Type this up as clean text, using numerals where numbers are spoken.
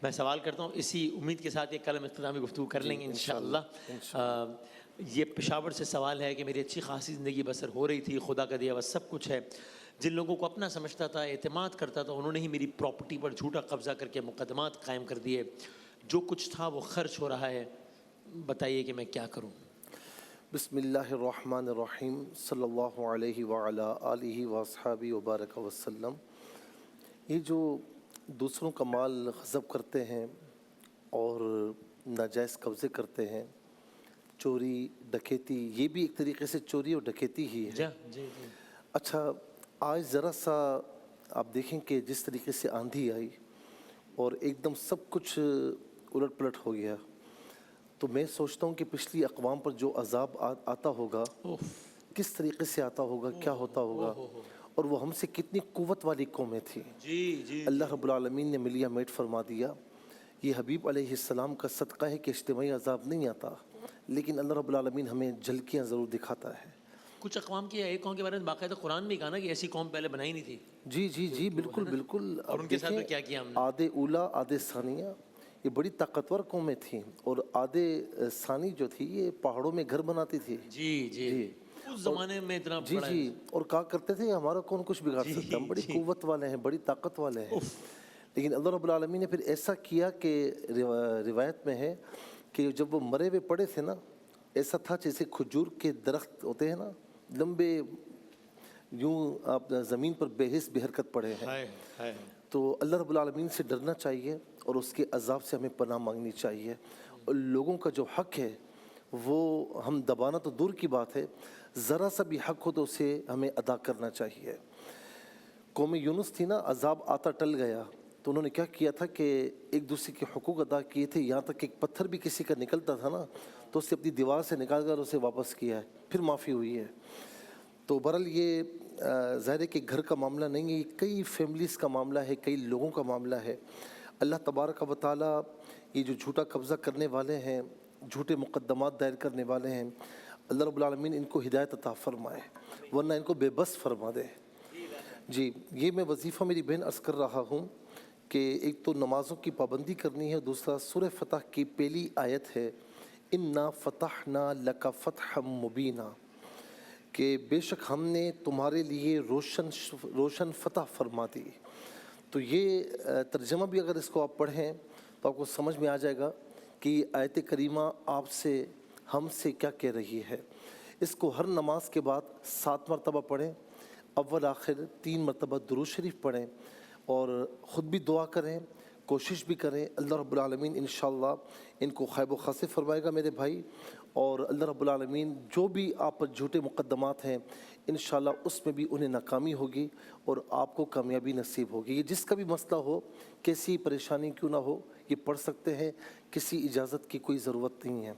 میں سوال کرتا ہوں اسی امید کے ساتھ یہ کل ہم اختتامی گفتگو کر لیں گے انشاءاللہ۔ یہ پشاور سے سوال ہے کہ میری اچھی خاصی زندگی بسر ہو رہی تھی، خدا کا دیا ہوا سب کچھ ہے، جن لوگوں کو اپنا سمجھتا تھا، اعتماد کرتا تھا، انہوں نے ہی میری پراپرٹی پر جھوٹا قبضہ کر کے مقدمات قائم کر دیے، جو کچھ تھا وہ خرچ ہو رہا ہے، بتائیے کہ میں کیا کروں؟ بسم اللہ الرحمن الرحیم، صلی اللہ علیہ وعلی آلہ واصحابہ وبارک وسلم۔ یہ جو دوسروں کا مال غصب کرتے ہیں اور ناجائز قبضے کرتے ہیں، چوری ڈکیتی، یہ بھی ایک طریقے سے چوری اور ڈکیتی ہی ہے۔ جی۔ اچھا، آج ذرا سا آپ دیکھیں کہ جس طریقے سے آندھی آئی اور ایک دم سب کچھ الٹ پلٹ ہو گیا، تو میں سوچتا ہوں کہ پچھلی اقوام پر جو عذاب آتا ہوگا، کس طریقے سے آتا ہوگا، کیا ہوتا ہوگا، اور وہ ہم سے کتنی قوت والی قومیں تھیں۔ جی اللہ رب العالمین نے ملیہ میٹ فرما دیا، یہ حبیب علیہ السلام کا صدقہ ہے کہ اجتماعی عذاب نہیں آتا، لیکن اللہ رب العالمین ہمیں جھلکیاں ضرور دکھاتا ہے۔ کچھ اقوام کی ایک قوم کے بارے میں باقاعدہ قرآن میں کہا نا کہ ایسی قوم پہلے بنائی نہیں تھی۔ جی بالکل۔ اور ان کے ساتھ کیا کیا ہم نے؟ عاد اولا عاد ثانیہ، یہ بڑی طاقتور قومیں تھیں، اور عاد ثانی جو تھی یہ پہاڑوں میں گھر بناتی تھی۔ جی اس زمانے میں اتنا بڑا جی، اور کہا کرتے تھے ہمارا کون کچھ بگاڑ سکتا، ہم بڑی قوت والے ہیں، بڑی طاقت والے ہیں۔ لیکن اللہ رب العالمین نے پھر ایسا کیا کہ روایت میں ہے کہ جب وہ مرے ہوئے پڑے تھے نا، ایسا تھا جیسے کھجور کے درخت ہوتے ہیں نا، لمبے، یوں آپ زمین پر بے حس بے حرکت پڑے ہیں۔ تو اللہ رب العالمین سے ڈرنا چاہیے اور اس کے عذاب سے ہمیں پناہ مانگنی چاہیے، اور لوگوں کا جو حق ہے وہ ہم دبانا تو دور کی بات ہے، ذرا سا بھی حق ہو تو اسے ہمیں ادا کرنا چاہیے۔ قوم یونس تھی نا، عذاب آتا ٹل گیا تو انہوں نے کیا کیا تھا کہ ایک دوسرے کے حقوق ادا کیے تھے، یہاں تک کہ ایک پتھر بھی کسی کا نکلتا تھا نا تو اسے اپنی دیوار سے نکال کر اسے واپس کیا ہے، پھر معافی ہوئی ہے۔ تو بہرحال یہ ظاہر ہے کہ گھر کا معاملہ نہیں ہے، یہ کئی فیملیز کا معاملہ ہے، کئی لوگوں کا معاملہ ہے۔ اللہ تبارک و تعالیٰ یہ جو جھوٹا قبضہ کرنے والے ہیں، جھوٹے مقدمات دائر کرنے والے ہیں، اللہ رب العالمین ان کو ہدایت عطا فرمائے، ورنہ ان کو بے بس فرما دے۔ جی، یہ میں وظیفہ میری بہن عرض کر رہا ہوں کہ ایک تو نمازوں کی پابندی کرنی ہے، دوسرا سورہ فتح کی پہلی آیت ہے، اِنَّا فَتَحْنَا لَكَ فَتْحًا مُبِينًا، کہ بے شک ہم نے تمہارے لیے روشن فتح فرما دی۔ تو یہ ترجمہ بھی اگر اس کو آپ پڑھیں تو آپ کو سمجھ میں آ جائے گا کہ یہ آیت کریمہ آپ سے، ہم سے کیا کہہ رہی ہے۔ اس کو ہر نماز کے بعد 7 مرتبہ پڑھیں، اول آخر 3 مرتبہ درود شریف پڑھیں، اور خود بھی دعا کریں، کوشش بھی کریں۔ اللہ رب العالمین انشاءاللہ ان کو خیب و خاص فرمائے گا میرے بھائی، اور اللہ رب العالمین جو بھی آپ پر جھوٹے مقدمات ہیں انشاءاللہ اس میں بھی انہیں ناکامی ہوگی اور آپ کو کامیابی نصیب ہوگی۔ یہ جس کا بھی مسئلہ ہو، کیسی پریشانی کیوں نہ ہو، یہ پڑھ سکتے ہیں، کسی اجازت کی کوئی ضرورت نہیں ہے۔